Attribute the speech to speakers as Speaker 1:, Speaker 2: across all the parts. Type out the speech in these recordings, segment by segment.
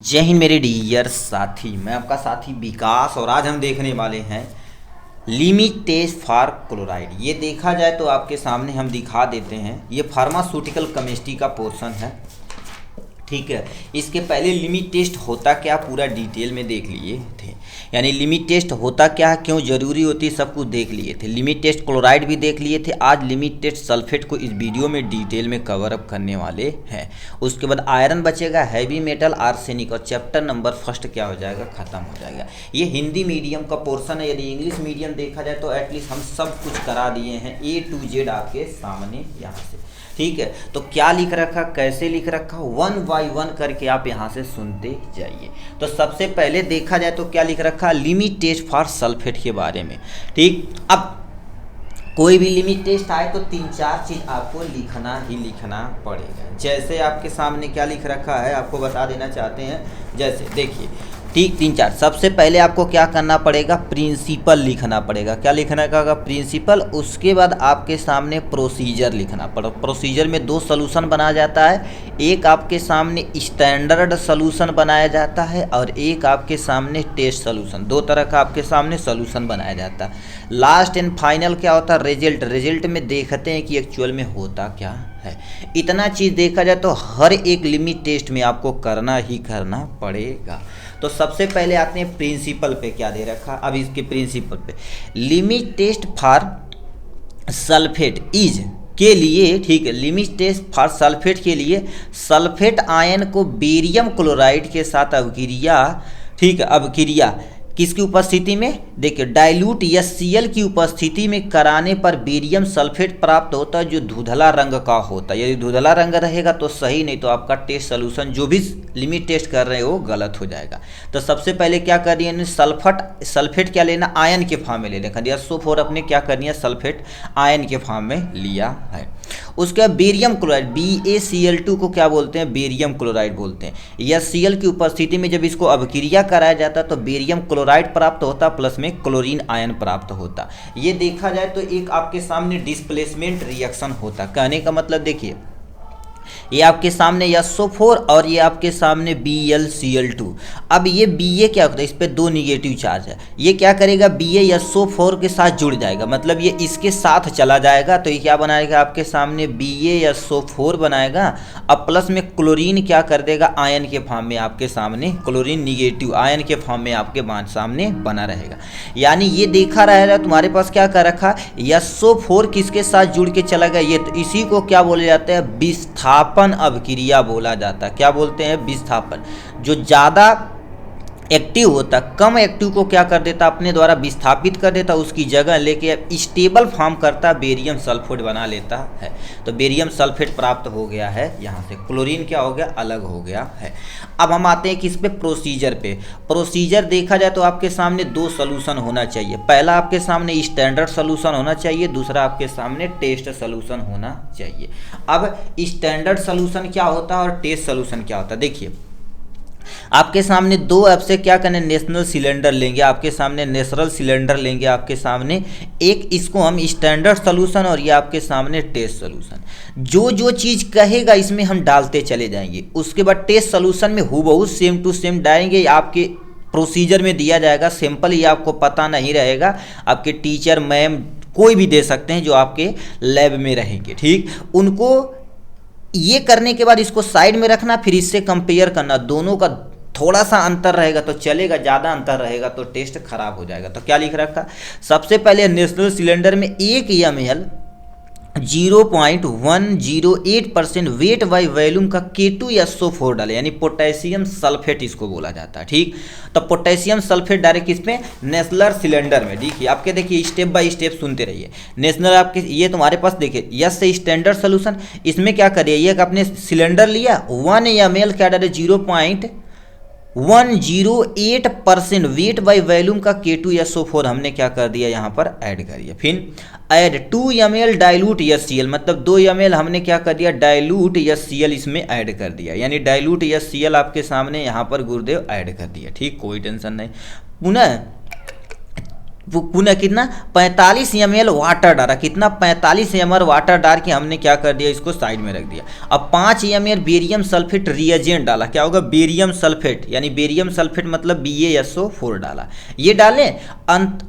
Speaker 1: जय हिंद मेरे डियर साथी। मैं आपका साथी विकास और आज हम देखने वाले हैं लिमिट टेस्ट फॉर क्लोराइड। ये देखा जाए तो आपके सामने हम दिखा देते हैं। ये फार्मास्यूटिकल केमिस्ट्री का पोर्शन है, ठीक है। इसके पहले लिमिट टेस्ट होता क्या पूरा डिटेल में देख लिए थे, यानी लिमिट टेस्ट होता क्या, क्यों ज़रूरी होती है, सब कुछ देख लिए थे। लिमिट टेस्ट क्लोराइड भी देख लिए थे। आज लिमिट टेस्ट सल्फेट को इस वीडियो में डिटेल में कवर अप करने वाले हैं। उसके बाद आयरन बचेगा, हैवी मेटल, आर्सेनिक, और चैप्टर नंबर फर्स्ट क्या हो जाएगा, ख़त्म हो जाएगा। ये हिंदी मीडियम का पोर्शन है। यदि इंग्लिश मीडियम देखा जाए तो एटलीस्ट हम सब कुछ करा दिए हैं A to Z आपके सामने यहाँ से, ठीक है। तो क्या लिख रखा, कैसे लिख रखा, 1 बाय 1 करके आप यहाँ से सुनते जाइए। तो सबसे पहले देखा जाए तो क्या लिख रखा, लिमिट टेस्ट फॉर सल्फेट के बारे में, ठीक। अब कोई भी लिमिट टेस्ट आए तो 3-4 चीज़ आपको लिखना ही लिखना पड़ेगा। जैसे आपके सामने क्या लिख रखा है आपको बता देना चाहते हैं। जैसे देखिए, ठीक 3-4। सबसे पहले आपको क्या करना पड़ेगा, प्रिंसिपल लिखना पड़ेगा। क्या लिखना का प्रिंसिपल। उसके बाद आपके सामने प्रोसीजर लिखना पड़ेगा। प्रोसीजर में 2 सॉल्यूशन बनाया जाता है। एक आपके सामने स्टैंडर्ड सॉल्यूशन बनाया जाता है और एक आपके सामने टेस्ट सॉल्यूशन। 2 तरह का आपके सामने सॉल्यूशन बनाया जाता है। लास्ट एंड फाइनल क्या होता है, रिजल्ट। रिजल्ट में देखते हैं कि एक्चुअल में होता क्या है। इतना चीज़ देखा जाए तो हर एक लिमिट टेस्ट में आपको करना ही करना पड़ेगा। तो सबसे पहले आते हैं प्रिंसिपल पे, क्या दे रखा। अब इसके प्रिंसिपल पे, limit test for sulphate is के लिए, ठीक है, लिमिट टेस्ट फॉर सल्फेट के लिए सल्फेट आयन को बेरियम क्लोराइड के साथ अवक्रिया, ठीक है, अवक्रिया किसकी उपस्थिति में, देखिए डाइल्यूट HCl की उपस्थिति में कराने पर बेरियम सल्फेट प्राप्त होता है जो धुंधला रंग का होता है। यदि धुंधला रंग रहेगा तो सही, नहीं तो आपका टेस्ट सोल्यूशन जो भी लिमिट टेस्ट कर रहे हैं वो गलत हो जाएगा। तो सबसे पहले क्या कर दिया, सल्फेट क्या लेना, आयन के फॉर्म में ले देखा दिया। SO4 अपने क्या करनी है, सल्फेट आयन के फॉर्म में लिया है। उसके बाद बेरियम क्लोराइड BaCl2 को क्या बोलते हैं, बेरियम क्लोराइड बोलते हैं। HCl की उपस्थिति में जब इसको अभिक्रिया कराया जाता है तो बेरियम क्लोराइड प्राप्त होता, प्लस में क्लोरीन आयन प्राप्त होता। ये देखा जाए तो एक आपके सामने डिस्प्लेसमेंट रिएक्शन होता। कहने का मतलब देखिए, ये आपके सामने SO4 और ये आपके सामने BlCl2। अब ये Ba क्या होता है, इस पे 2 निगेटिव चार्ज है। ये क्या करेगा, Ba SO4 के साथ जुड़ जाएगा, मतलब ये इसके साथ चला जाएगा। तो ये क्या बनाएगा, आपके सामने Ba SO4 बनाएगा। अब प्लस में क्लोरीन क्या कर देगा, आयन के फॉर्म में आपके सामने, क्लोरीन निगेटिव आयन के फॉर्म में आपके सामने बना रहेगा। यानी ये देखा रहेगा तुम्हारे पास क्या कर रखा, SO4 किसके साथ जुड़ के चला गया, ये तो इसी को क्या बोले जाते हैं, विस्थापन अभिक्रिया बोला जाता है। क्या बोलते हैं, विस्थापन। जो ज़्यादा एक्टिव होता, कम एक्टिव को क्या कर देता, अपने द्वारा विस्थापित कर देता, उसकी जगह लेके स्टेबल फॉर्म करता, बेरियम सल्फेट बना लेता है। तो बेरियम सल्फेट प्राप्त हो गया है यहाँ से, क्लोरीन क्या हो गया, अलग हो गया है। अब हम आते हैं किस पे, प्रोसीजर पे। प्रोसीजर देखा जाए तो आपके सामने 2 सॉल्यूशन होना चाहिए। पहला आपके सामने स्टैंडर्ड सॉल्यूशन होना चाहिए, दूसरा आपके सामने टेस्ट सॉल्यूशन होना चाहिए। अब स्टैंडर्ड सॉल्यूशन क्या होता है और टेस्ट सॉल्यूशन क्या होता है, देखिए आपके सामने 2 ऐप से क्या करने, नेशनल सिलेंडर लेंगे, आपके सामने नेचुरल सिलेंडर लेंगे आपके सामने। एक इसको हम स्टैंडर्ड सॉल्यूशन और ये आपके सामने टेस्ट सॉल्यूशन। जो जो चीज़ कहेगा इसमें हम डालते चले जाएंगे। उसके बाद टेस्ट सॉल्यूशन में हूबहू सेम टू सेम डालेंगे। आपके प्रोसीजर में दिया जाएगा, सिंपल ये आपको पता नहीं रहेगा, आपके टीचर मैम कोई भी दे सकते हैं जो आपके लैब में रहेंगे, ठीक। उनको ये करने के बाद इसको साइड में रखना, फिर इससे कंपेयर करना। दोनों का थोड़ा सा अंतर रहेगा तो चलेगा, ज़्यादा अंतर रहेगा तो टेस्ट खराब हो जाएगा। तो क्या लिख रखा, सबसे पहले नेशनल सिलेंडर में 1 ml 0.108% वेट बाई वॉल्यूम का K2SO4 डाले, यानी पोटेशियम सल्फेट इसको बोला जाता है, ठीक। तो पोटेशियम सल्फेट डायरेक्ट किसमें, नेशनल सिलेंडर में। देखिए आपके, देखिए स्टेप बाय स्टेप सुनते रहिए। नेशनल आपके ये तुम्हारे पास देखिए, यस से स्टैंडर्ड सोल्यूशन। इसमें क्या करिए, ये आपने सिलेंडर लिया, 1 ml क्या डाले, 0.108% वेट बाई वॉल्यूम का K2SO4 हमने क्या कर दिया, यहाँ पर ऐड करिए। फिर ऐड 2 ml डाइल्यूट HCl, मतलब 2 ml हमने क्या कर दिया, डाइल्यूट HCl इसमें ऐड कर दिया, यानी डाइल्यूट HCl आपके सामने यहाँ पर गुरुदेव ऐड कर दिया, ठीक, कोई टेंशन नहीं। पुनः पुनः कितना 45 ml वाटर डाला, कितना 45 ml वाटर डाल के हमने क्या कर दिया, इसको साइड में रख दिया। अब 5 ml बेरियम सल्फेट रिएजेंट डाला, क्या होगा, बेरियम सल्फेट, यानी बेरियम सल्फेट मतलब BaSO4 डाला। ये डालें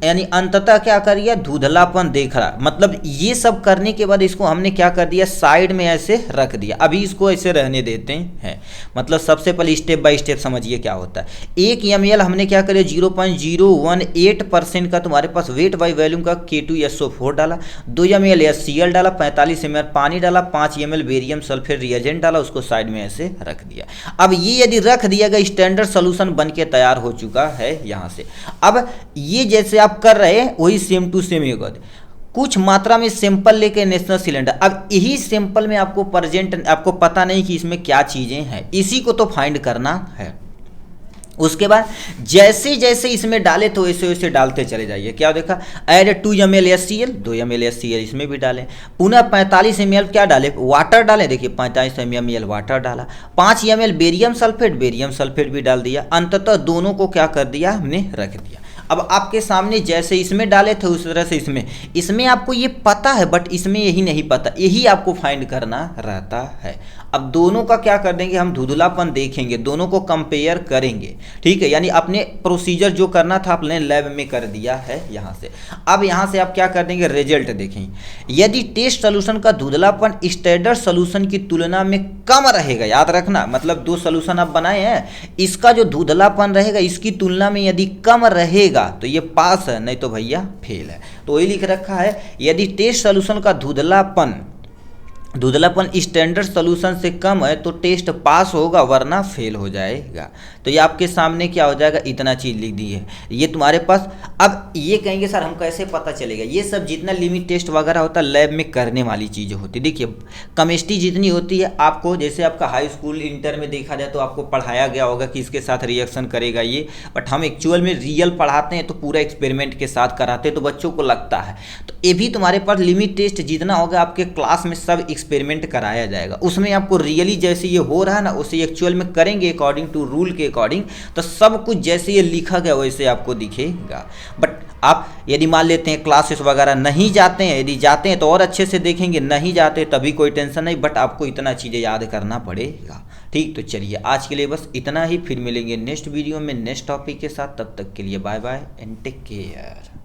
Speaker 1: यानी अंततः क्या करिए, धुंधलापन देख रहा, मतलब ये सब करने के बाद इसको हमने क्या कर दिया, साइड में ऐसे रख दिया। अभी इसको ऐसे रहने देते हैं। मतलब सबसे पहले स्टेप बाय स्टेप समझिए क्या होता है। 1 ml हमने क्या करिए, 0.018% का तुम्हारे पास वेट बाई वॉल्यूम का K2SO4 डाला, 2 ml HCl डाला, 45 ml पानी डाला, 5 ml बेरियम सल्फेट रिएजेंट डाला, उसको साइड में ऐसे रख दिया। अब ये यदि रख दिया गया, स्टैंडर्ड सोल्यूशन बन के तैयार हो चुका है यहाँ से। अब ये जैसे आप कर रहे हैं वही सेम टू सेम ये कर, कुछ मात्रा में सैंपल लेके नेशनल सिलेंडर। अब यही सैंपल में आपको आपको पता नहीं कि इसमें क्या चीज़ें हैं, इसी को तो फाइंड करना है। उसके बाद जैसे जैसे इसमें डाले तो वैसे वैसे डालते चले जाइए। क्या देखा, add 2 ml HCl, 2 ml HCl इसमें भी डालें, पुनः 45 ml क्या डाले, वाटर डालें, देखिए 45 ml वाटर डाला, 5 ml बेरियम सल्फेट भी डाल दिया, अंततः दोनों को क्या कर दिया, हमने रख दिया। अब आपके सामने जैसे इसमें डाले थे उस तरह से इसमें आपको ये पता है, बट इसमें यही नहीं पता, यही आपको फाइंड करना रहता है। अब दोनों का क्या कर देंगे, हम धुंधलापन देखेंगे, दोनों को कंपेयर करेंगे, ठीक है। यानी अपने प्रोसीजर जो करना था आपने लैब में कर दिया है यहाँ से। अब यहाँ से आप क्या कर देंगे, रिजल्ट देखेंगे। यदि टेस्ट सोल्यूशन का धुंधलापन स्टैंडर्ड सोल्यूशन की तुलना में कम रहेगा, याद रखना, मतलब 2 सोल्यूशन आप बनाए हैं, इसका जो धुंधलापन रहेगा इसकी तुलना में यदि कम रहेगा तो ये पास है, नहीं तो भैया फेल है। तो वही लिख रखा है, यदि टेस्ट सोल्यूशन का धुंधलापन स्टैंडर्ड सोल्यूशन से कम है तो टेस्ट पास होगा, वरना फेल हो जाएगा। तो ये आपके सामने क्या हो जाएगा, इतना चीज़ लिख दी है ये तुम्हारे पास। अब ये कहेंगे सर हम कैसे पता चलेगा, ये सब जितना लिमिट टेस्ट वगैरह होता है लैब में करने वाली चीज़ें होती है। देखिए केमिस्ट्री जितनी होती है आपको, जैसे आपका हाई स्कूल इंटर में देखा जाए तो आपको पढ़ाया गया होगा कि इसके साथ रिएक्शन करेगा ये, बट हम एक्चुअल में रियल पढ़ाते हैं तो पूरा एक्सपेरिमेंट के साथ कराते हैं, तो बच्चों को लगता है। तो ये भी तुम्हारे पास लिमिट टेस्ट जितना होगा आपके क्लास में सब एक्सपेरिमेंट कराया जाएगा, उसमें आपको रियली जैसे ये हो रहा है ना उसे एक्चुअल में करेंगे अकॉर्डिंग टू रूल के अकॉर्डिंग, तो सब कुछ जैसे ये लिखा गया वैसे आपको दिखेगा। बट आप यदि मान लेते हैं क्लासेस वगैरह नहीं जाते हैं, यदि जाते हैं तो और अच्छे से देखेंगे, नहीं जाते तभी कोई टेंशन नहीं, बट आपको इतना चीज़ें याद करना पड़ेगा। ठीक, तो चलिए आज के लिए बस इतना ही, फिर मिलेंगे नेक्स्ट वीडियो में नेक्स्ट टॉपिक के साथ। तब तक के लिए bye bye and take care.